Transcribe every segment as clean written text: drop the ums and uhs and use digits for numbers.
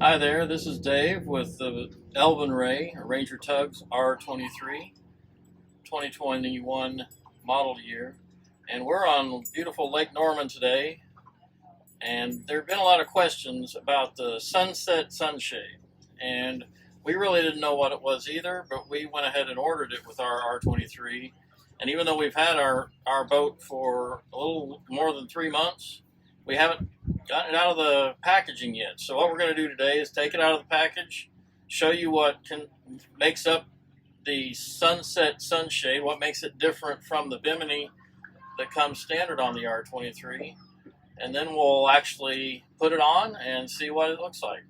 Hi there, this is Dave with the Elvin Ranger Tug R-23 2021 model year, and we're on beautiful Lake Norman today, and there have been a lot of questions about the sunset sunshade, and we really didn't know what it was either, but we went ahead and ordered it with our R-23, and even though we've had our boat for a little more than 3 months, we haven't gotten it out of the packaging yet. So what we're going to do today is take it out of the package, show you what makes up the sunset sunshade, what makes it different from the bimini that comes standard on the R-23, and then we'll actually put it on and see what it looks like.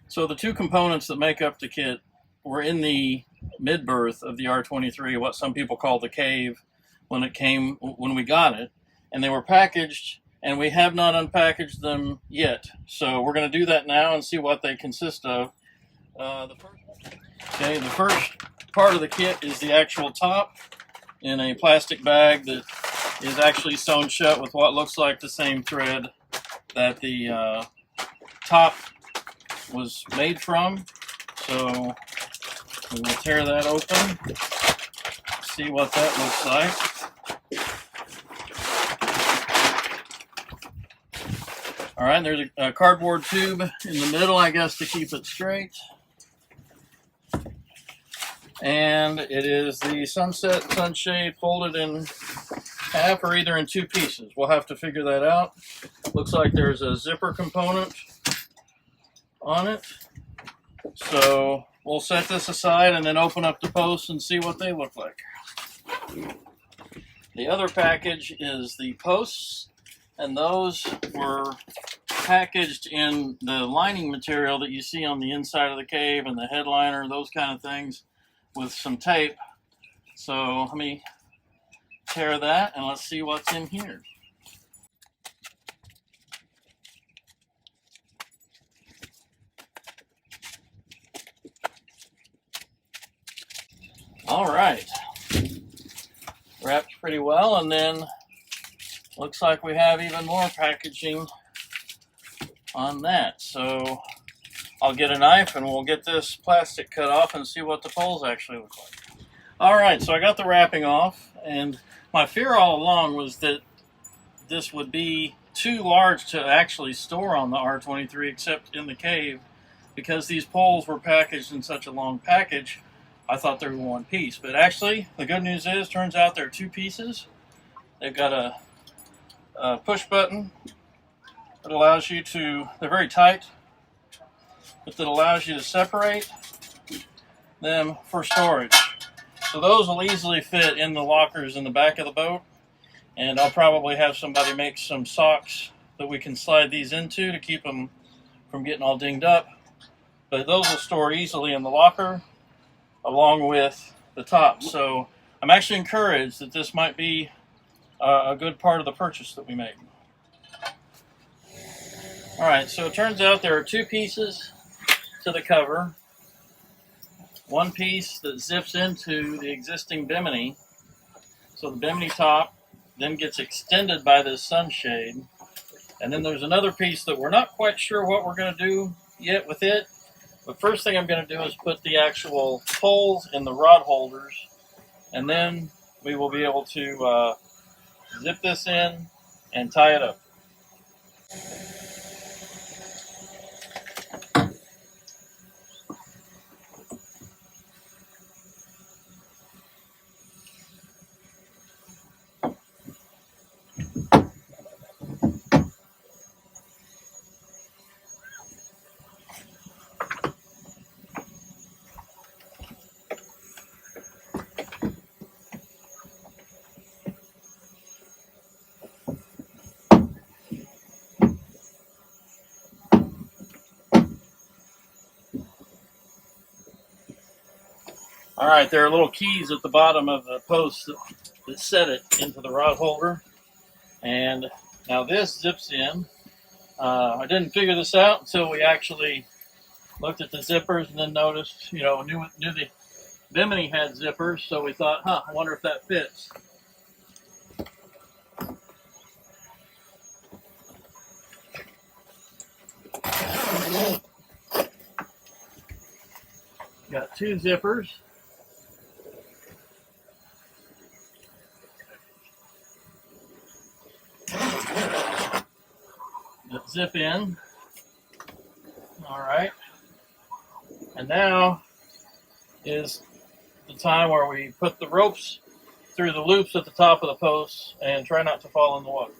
So the two components that make up the kit were in the mid-berth of the R-23, what some people call the cave, when we got it, and they were packaged, and we have not unpackaged them yet. So we're going to do that now and see what they consist of. The first part of the kit is the actual top in a plastic bag that is actually sewn shut with what looks like the same thread that the top was made from. So we will tear that open, see what that looks like. All right, there's a cardboard tube in the middle, I guess, to keep it straight. And it is the sunset sunshade folded in half or either in two pieces. We'll have to figure that out. Looks like there's a zipper component on it. So we'll set this aside and then open up the posts and see what they look like. The other package is the posts, and those were packaged in the lining material that you see on the inside of the cave and the headliner, those kind of things, with some tape. So let me tear that and let's see what's in here. All right, wrapped pretty well, and then looks like we have even more packaging on that. So I'll get a knife and we'll get this plastic cut off and see what the poles actually look like. All right, so I got the wrapping off, and my fear all along was that this would be too large to actually store on the R-23 except in the cave, because these poles were packaged in such a long package. I thought they were one piece, but actually the good news is, turns out they're two pieces. They've got a push button that allows you to, they're very tight, but that allows you to separate them for storage. So those will easily fit in the lockers in the back of the boat, and I'll probably have somebody make some socks that we can slide these into to keep them from getting all dinged up. But those will store easily in the locker along with the top. So I'm actually encouraged that this might be a good part of the purchase that we made. All right, so it turns out there are two pieces to the cover. One piece that zips into the existing bimini. So the bimini top then gets extended by this sunshade. And then there's another piece that we're not quite sure what we're going to do yet with it. But first thing I'm going to do is put the actual poles in the rod holders, and then we will be able to zip this in and tie it up. All right, there are little keys at the bottom of the post that set it into the rod holder. And now this zips in. I didn't figure this out until we actually looked at the zippers and then noticed, knew the bimini had zippers, so we thought, I wonder if that fits. Got two zippers. That zip in. All right. And now is the time where we put the ropes through the loops at the top of the posts and try not to fall in the water.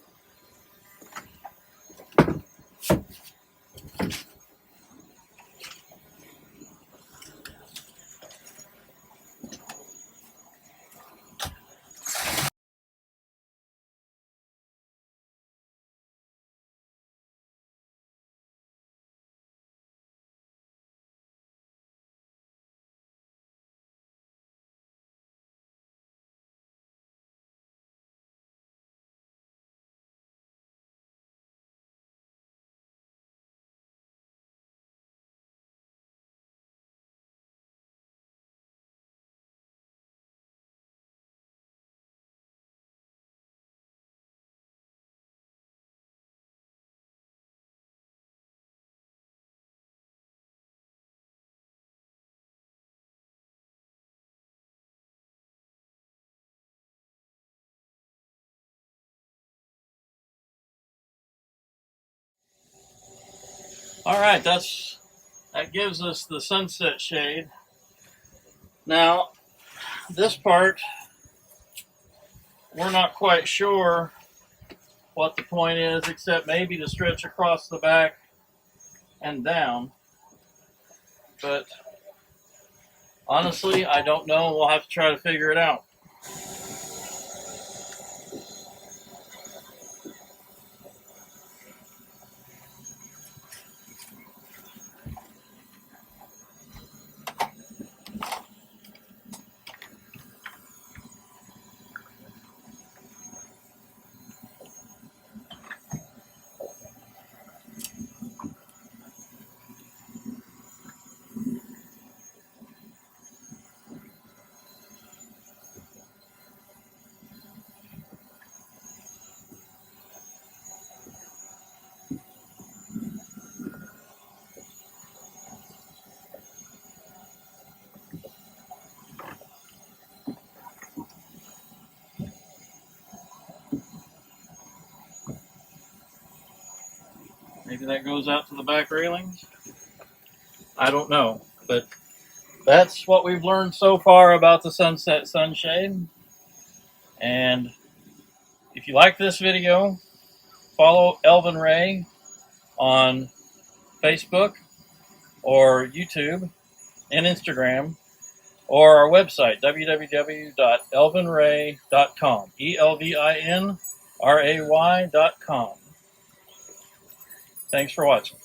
All right, that gives us the sunset shade. Now, this part, we're not quite sure what the point is, except maybe to stretch across the back and down. But honestly, I don't know. We'll have to try to figure it out. Maybe that goes out to the back railings. I don't know, but that's what we've learned so far about the sunset sunshade. And if you like this video, follow Elvin Ray on Facebook or YouTube and Instagram, or our website, www.elvinray.com, ELVINRAY.com. Thanks for watching.